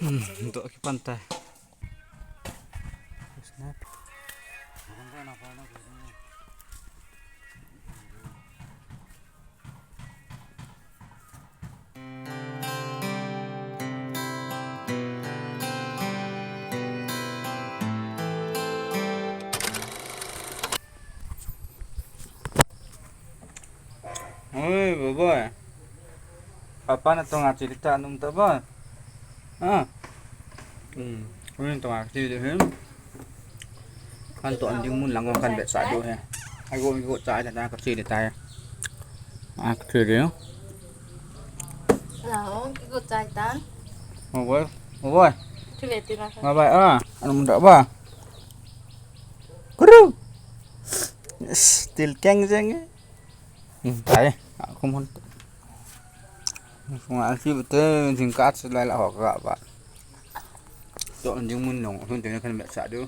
Untuk ke pantai. Snap. Oi, boy. Apa na to nga cerita nung to ba? Ah. Kunin to nga cerita hem. Kan to anjing mun lang kan bet sa do he. Ago mi go cha na ka cerita ya. Ah, cerita. Nào, cái cột dài tán. Boy. Boy. Chứ về tìm nào. Bye bye ah. Anu mun ba? Kuru. Still keng jeng. Tại aku muốn không ăn chi bữa thì cắt lại là họ gạ bạn chọn những món nồng hơn cho nên cần mẹ xả được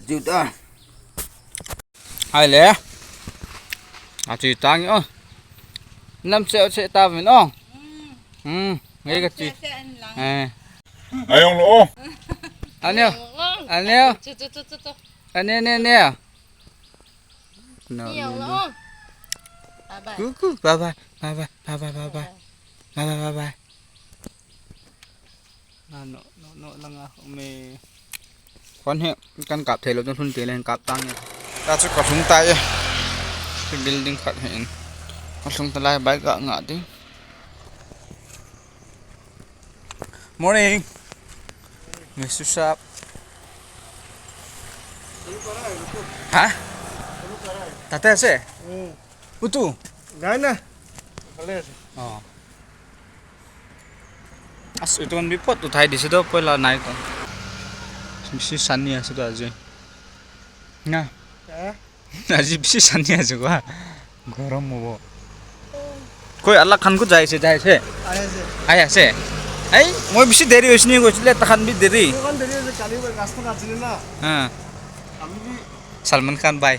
chịu ta ai lẽ chỉ ta nhá năm sẽ ta với nó nghe cái gì à ai ông lỗ anh nè anh nè Nhiều lắm. cứ bye bye nó là mê quan hệ căn cặp thể là trong thôn tiền lên cặp tăng nha ta sẽ có súng tay cái building khắc hiện có súng tay bãi gạ ngã tí morning Mr. Sharp hả tata sih betul gana Kalel oh as itu kan bipot tuh tadi di situ pula naik tuh si Sania sudah aja nah aja si Sania juga gorong mau koi Allah kan ku jai se ayah se ay mau bisa dari sini gua lihat tahan bi dari kan dari kali berkasta kacilin lah kami bi Salman Khan bhai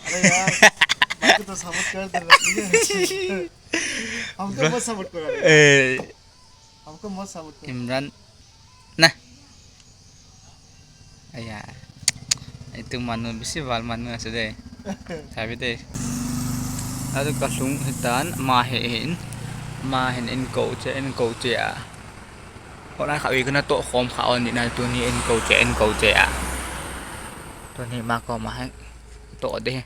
अरे यार बाकी तो support कर दे हमको मत support करो हमको मत सपोर्ट करो Imran nah ayah itu manu bisi wal manu sudah tapi deh ada kasung hitan mahin in câu chế à hôm nay khảo cái tổ khom khảo ni na tuni in câu chế à tuni mà có mà tổ đi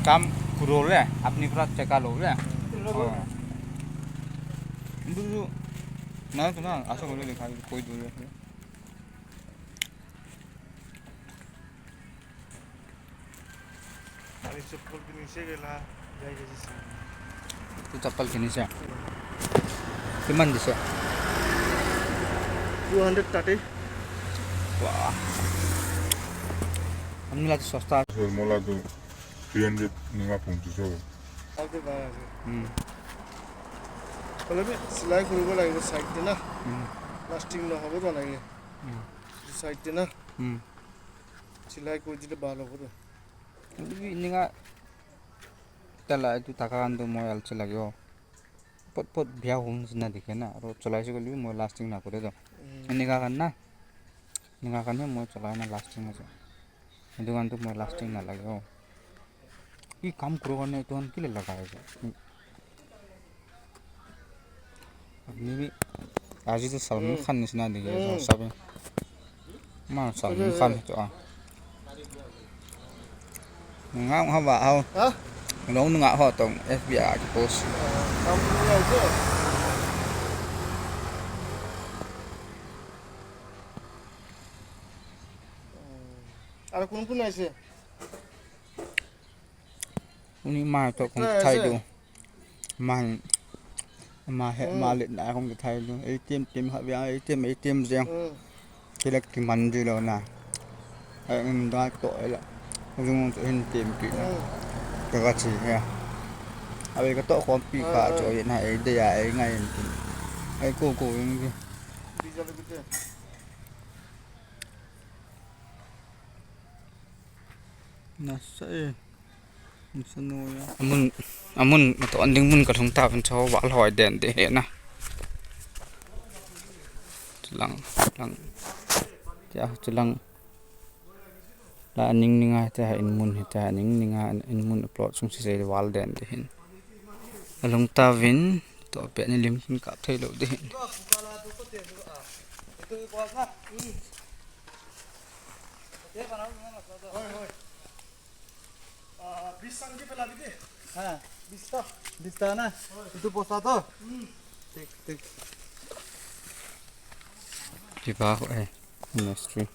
काम करो ले अपनी पूरा चेका लो ले दू ना तो ना आशा बोले दिखा कोई दूर है अरे चप्पल के नीचे गेला जाएगा जिसे तो चप्पल के नीचे किमान दिसे 230 wah हमने लाते सस्ता मोला तो 300 निगा पुंजु सो आगे बाहर पहले भी सिलाई करूँगा लगेगा साइड देना प्लास्टिक ना होगा तो नहीं साइड देना सिलाई कोई जिले बाल होगा तो निगा तला itu takaran tu moi alche lagyo pot bia hum na dikhe na ro cholai se goli moi lasting na kore to niga kan moi cholai na lasting na itu kan tu moi lasting na lagyo ये काम करो करने तो हम किले लगाएगा अपनी भी आज ही तो सलमान खान ने सुना दिया सब मार सलमान खान तो आ ngang hoa bảo nấu ngạ họ tổng FBI cái post আর কোন কোন আছে uni mai to không thay được mà hệ mà lệnh lại không được thay luôn ATM họ với ATM riêng cái là cái màn gì đâu nè em đã tội là dùng cho hình tìm kỹ cái gì nha ở đây cái tội không bị cả chỗ hiện nay đây là ngay cái cô như nó sẽ amun to anding mun ka thong ta ban chaw wal hoi den de he na chulang chulang la ning ninga ta in mun he ta ning ninga in mun plot sung si se wal den de hin along ta vin to pe ni lim kin ka thei lo de hin Bisa na. Itu posa to. Tik. di ba ko industry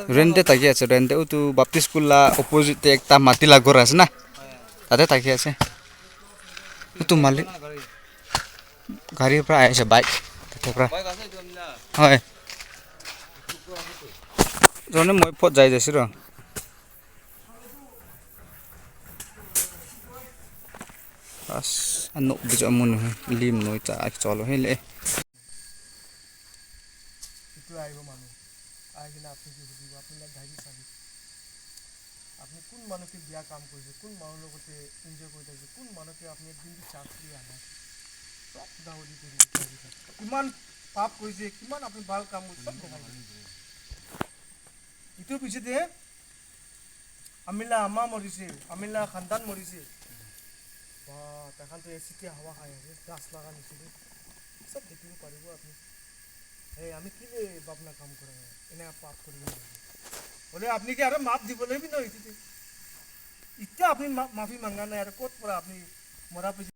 rende taki আছে rende utu baptist school la opposite te ekta mati la ghor আছে na tate taki আছে utu malik gari pra aise bike tate pra hoy jone moi pot jai jasi ro as anu bijo mun lim noi ta cholo hele itu ayo manu আইগিনা আপনি কি বুঝিব আপনি লাগ ধাইরি চাবি আপনি কোন মানুষকে বিয়া কাম কৰিছে কোন মানুহ লগতে এনজয় কৰি থাকিছে কোন মানুহকে আপনি একদিন কি চান্স দিয়ে আনা সব দাউদি কৰি বিচাৰিছে কিমান পাপ কৰিছে কিমান আপনি ভাল কাম কৰিছে সব দেখাই ইটো পিছতে আমিলা আমা মৰিছে আমিলা খানদান মৰিছে বা তাখানটো এচিতে হাৱা খাই আছে গাছ লাগা নিচিতে সব দেখিব পাৰিব আপনি আমি কি বাপনা কাম করে এনে পাপ করি বলে আপনি কি আরো মাপ দিবলে বি নয় ইটা আপনি মাফি মাঙ্গা না আর কোত পড়া আপনি মরা পিছে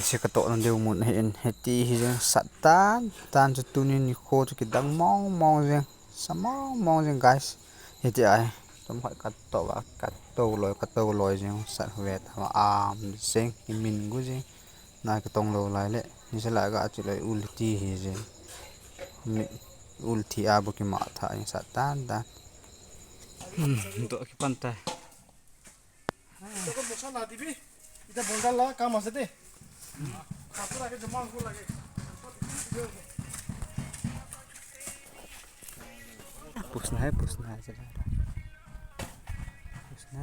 se ka to na deu mun hen heti hi satan tan chu tuni ni kho chu ki dang mong je samong je guys heti ai tom khai ka to loi je sat hwe ta am sing min gu je na ka tong lo lai le ni se la ga chu lai ulti hi je mi ulti abu ki ma tha ni satan da do ki panta তোকে বসা না দিবি এটা বলদার লাগা কাম আছে দে কাপড় আগে জমা হবো লাগে pusna hai jara pusna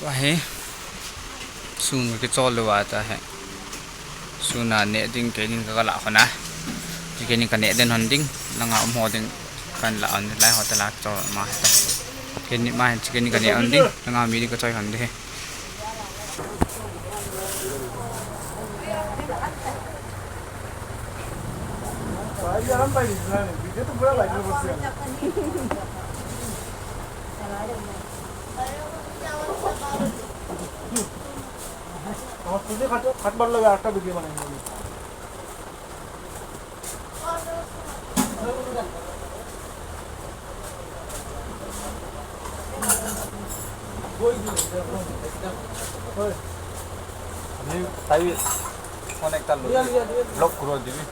kaheh sun ke chol lo ata hai suna ne ding ke ning ka la khona ti ke ning ka ne den hon ding langa mo ding kan la an lai hot la chol ma ta ke ni ma ke ning ka ne an ding langa mi ni ka choi han de भाई हम भाई video तो पूरा live बस और तुझे खट बार लगा आटा वीडियो बनाएंगे তাই ফোন একটা ব্লক করে দিবি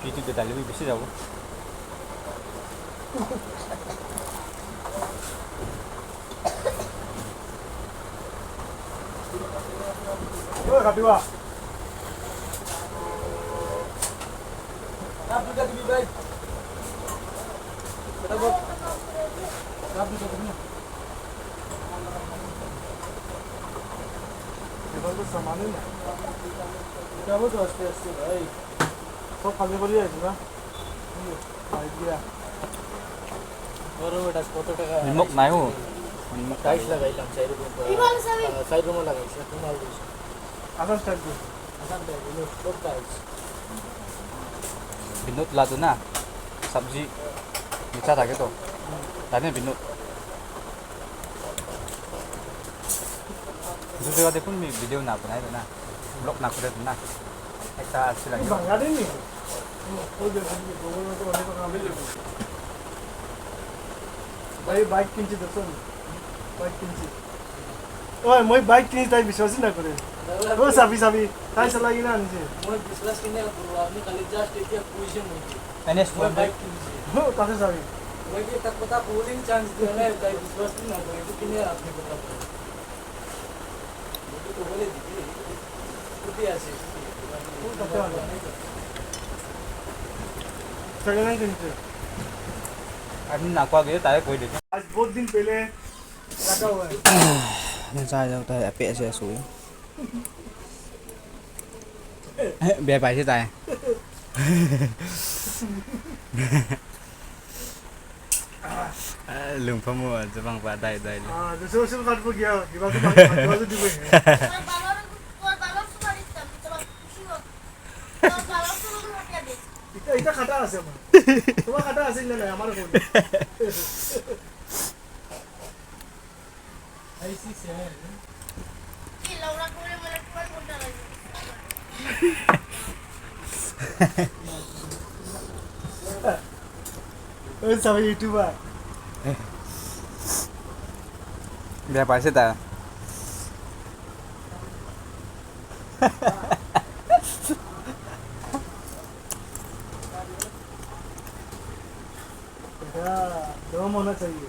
ইউটিউবে ডালিবি বেশি যাব ওই কাটিবা आप दुटा दिबी भाई बेटा बोल आप दुटा दिबी ना ये तो सामान है ना क्या वो तो आस्ते भाई सब खाली बोली है ना भाई दिया और बेटा কত টাকা নিমক নাই ও টাইস লাগাইলাম 4 রুম 4 রুম লাগাইছি তোমার দিছি আসার স্টার্ট কর আসাম টাইস হলো সব টাইস binut la tu na sabji micha থাকে তো তাই না binut Susu ada pun video nak pun ada na, blog nak pun ada na. Kita sila. বাঙা দিন নি ও যে গোবর তো অনেক কামে যাবে ভাই বাইক কিনছি দেখুন বাইক কিনছি ওই মই বাইক কিনি তাই বিশ্বাস না করে ও সাবি সাবি তাই চালাই না আনছে মই বিশ্বাস কিনে করব আপনি খালি জাস্ট এতিয়া পয়সা মই NS মই pun বাইক কিনছি ও কাছে যাবি মই কি তাক কথা বলিং চান্স দিও না তাই বিশ্বাস না করে তো কিনে আপনি কথা বলি তো বলে দিবি কুটি আছে सेकंड हैंड किनছে Ani nak kuah gitu, tarik kue deh. आज बहुत दिन पहले रखा हुआ है Nên sai đâu tay apek saya suy. Biar bài chứ tay. Lùng phong mua cho bằng vả đây đây. हां जो सोशल कार्ड पर गया दिमाग बाजू दिबे এটা খাটা আছে আমার তোমার খাটা আছে না আমার কোন আইসি সে কি লাউরা করে মানে কোন কোনটা লাগে ওই সবাই YouTuber Biar bài chứ tay. दम होना चाहिए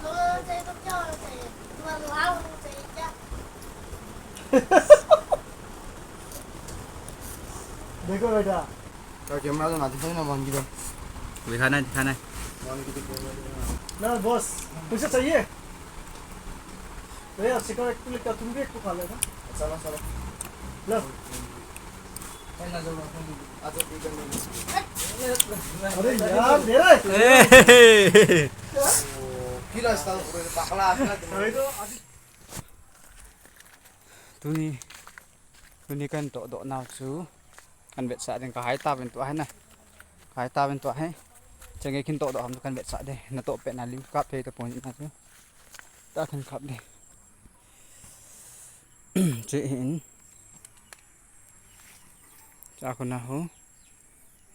दोनों चाहिए तो क्या होना चाहिए तुम्हारा लाभ होना चाहिए क्या देखो बेटा कैमरा तो नाच ना बन गया Dikhana dikhana. ना बॉस पैसा चाहिए भैया चिकन एक प्लेट का तुम भी एक तो खा लेना चलो चलो लो ना जो आज ठीक है अरे यार दे रहा है की रास्ता पूरे पकड़ा अरे तो आज Tuni kan tok dok nào chú. Kan behseh dengan kaheh ta bentuk hai na. Kaheh ta bentuk hai. Jenge kin tok dok ham kan behseh deh. Na tok pek na lim kap pe to pon na tu. Ta kan kap deh. Chin. Cha ko na ho.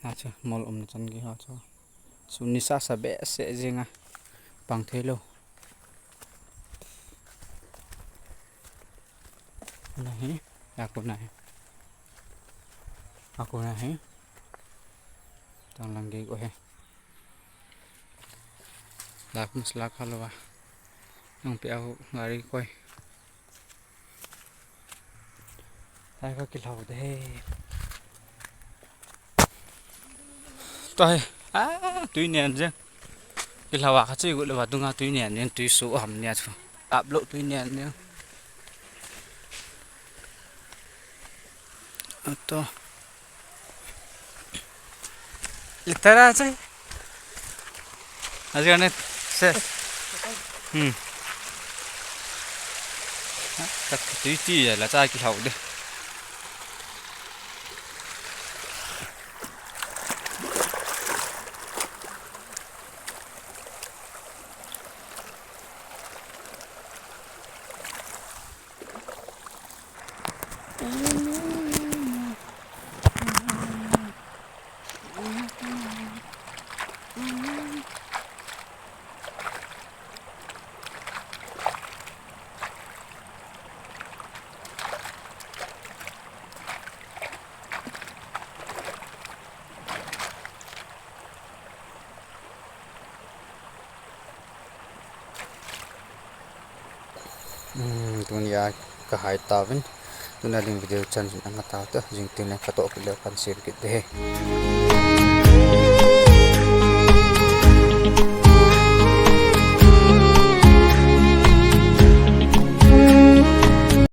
Na cha mol na chan gi ha cho. Su nisat sa behseh jeng a. Bang thelo. Nahi. Aku nahi. Tang lagi ko he. Dak masla khalo ba. Nang pe aku ngari koi. Tai ka kilau de. Toi. Tui nian je. Kilau ka chi go le wa tunga tui nian nen tui su ham nia chu. Ap lo tui nian ne. Atau litera aja. Aja kan se. Các tí tí là trai kỳ hậu đi. Dunia kaheh tawin. Tuna ling video chan ang tawta jing tin ka to pila kan sir kit de.